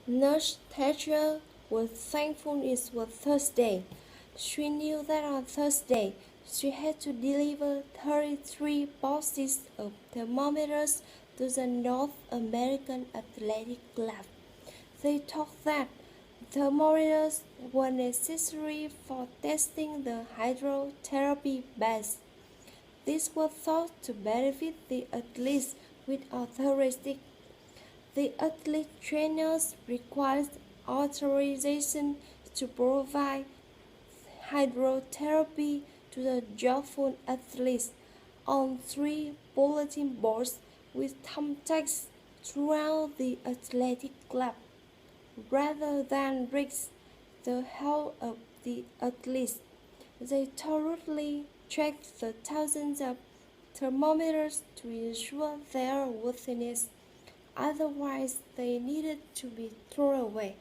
Nurse Thatcher was thankful it was Thursday. She knew that on Thursday she had to deliver 33 boxes of thermometers to the North American Athletic Club. They thought that thermometers were necessary for testing the hydrotherapy baths. This was thought to benefit the athletes with arthritis. The athlete trainers required authorization to provide hydrotherapy to the joyful athletes on 3 bulletin boards with thumbtacks throughout the athletic club. Rather than risk the health of the athletes, they thoroughly checked the thousands of thermometers to ensure their worthiness. Otherwise, they needed to be thrown away.